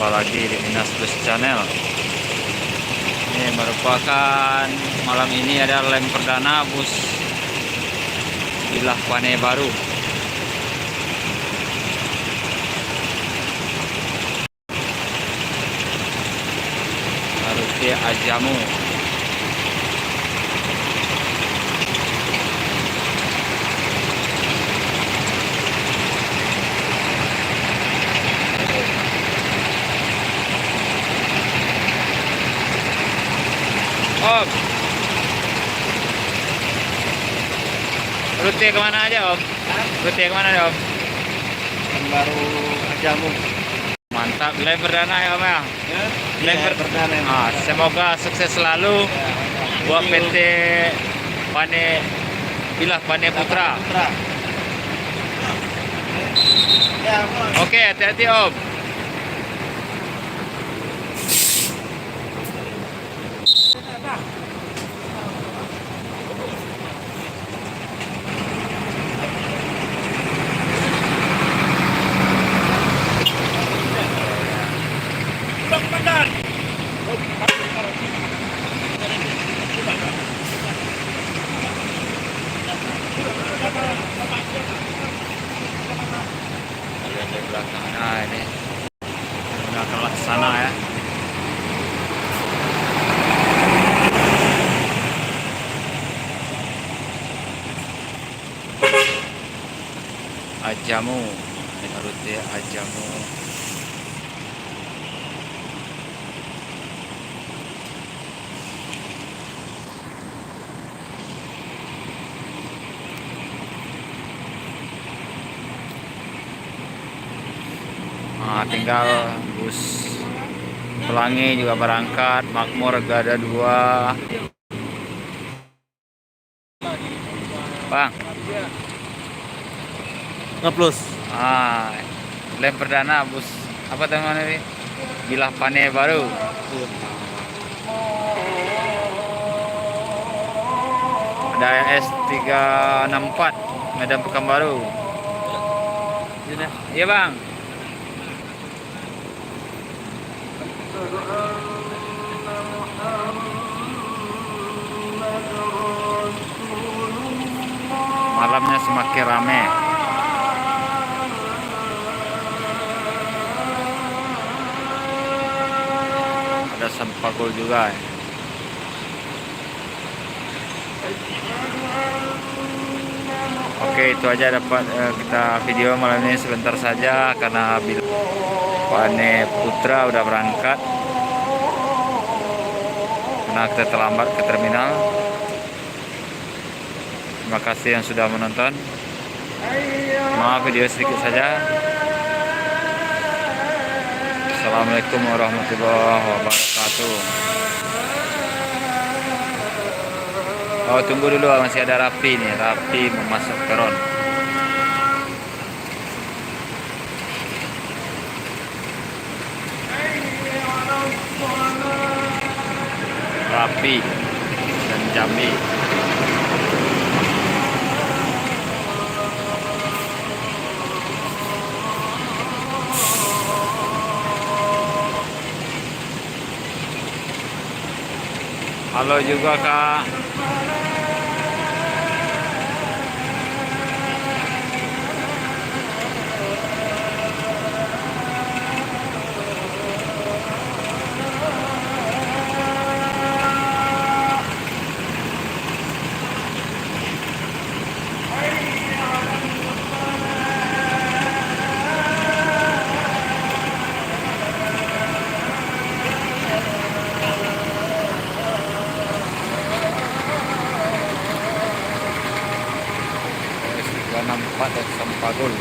Apalagi di Minas Plus Channel. Ini merupakan malam ini ada lem perdana bus Bilah Pane Baru. Rute Ajamu. Om, rute kemana aja Om? Rute kemana aja Om? Baru Ajamu. Mantap, lem perdana ya Om ya? Lem perdana. Semoga sukses selalu buat PT Pane Bilah Pane Putra. Oke, hati-hati Om. Lihat di belakang, nah ini udah ke sana ya. Ajamu, ini rute Ajamu. Nah, tinggal bus Pelangi juga berangkat, Makmur Gada 2. Bang, Ngeplus. lem perdana bus apa teman ini? Bilah Pane Baru. Ada S364 Medan Pekanbaru. Iya Bang. Malamnya semakin ramai. Ada Sampagol juga. Oke, itu aja dapat kita video malam ini sebentar saja karena Bilah Pane Putra udah berangkat. Karena kita terlambat ke terminal. Terima kasih yang sudah menonton. Maaf video sedikit saja. Assalamualaikum warahmatullahi wabarakatuh. Oh, tunggu dulu, masih ada Rapi nih. Rapi memasuk peron. Rapi dan Jambi. Halo juga Kak. S364 dan Sampagol.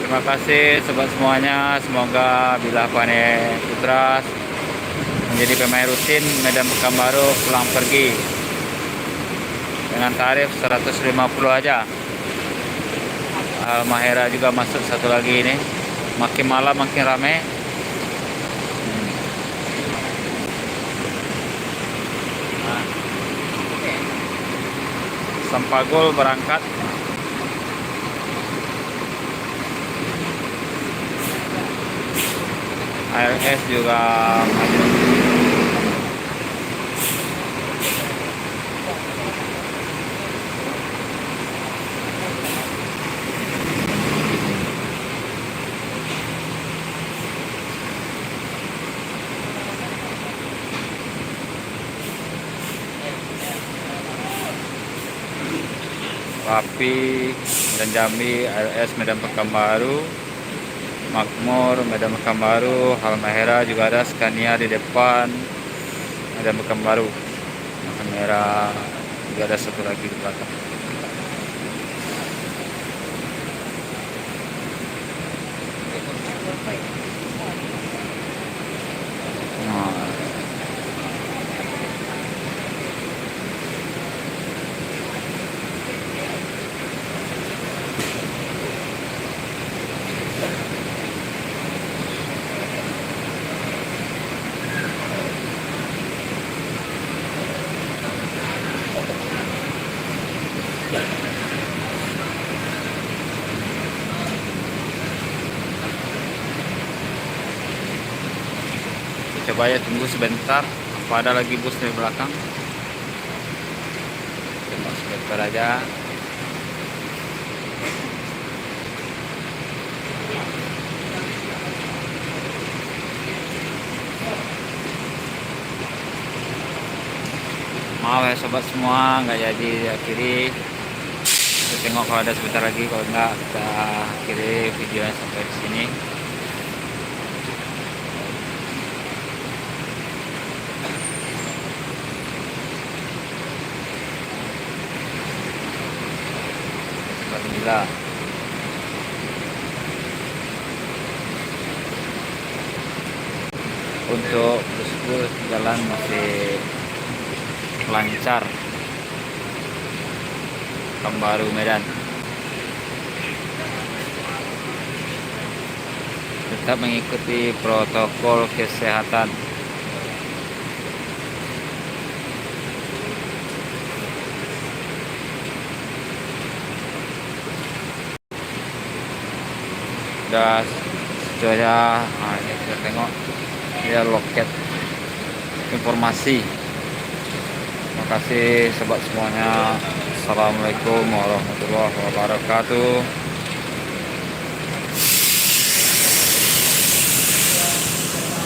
Terima kasih sobat semuanya. Semoga Bilah Pane Putra menjadi pemain rutin Medan Pekanbaru pulang pergi. dengan tarif 150 aja. Halmahera juga masuk satu lagi ini. Makin malam makin rame. Nah, Sampagol berangkat. ALS juga maju. Rapi, Medan Jambi, ALS Medan Pekanbaru, Makmur Medan Pekanbaru, Halmahera juga ada, Scania di depan Medan Pekanbaru, Halmahera juga ada satu lagi di belakang. Nah, coba ya tunggu sebentar, apa ada lagi bus di belakang. Tunggu sebentar aja. Maaf ya sobat semua, nggak jadi akhiri. Kita tengok kalau ada sebentar lagi, kalau enggak kita akhiri videonya sampai di sini. Alhamdulillah. Untuk bus-bus jalan masih lancar. Pekanbaru Medan tetap mengikuti protokol kesehatan. Udah itu aja. Nah, ini kita tengok ya loket informasi. Terima kasih sobat semuanya. Assalamualaikum warahmatullahi wabarakatuh.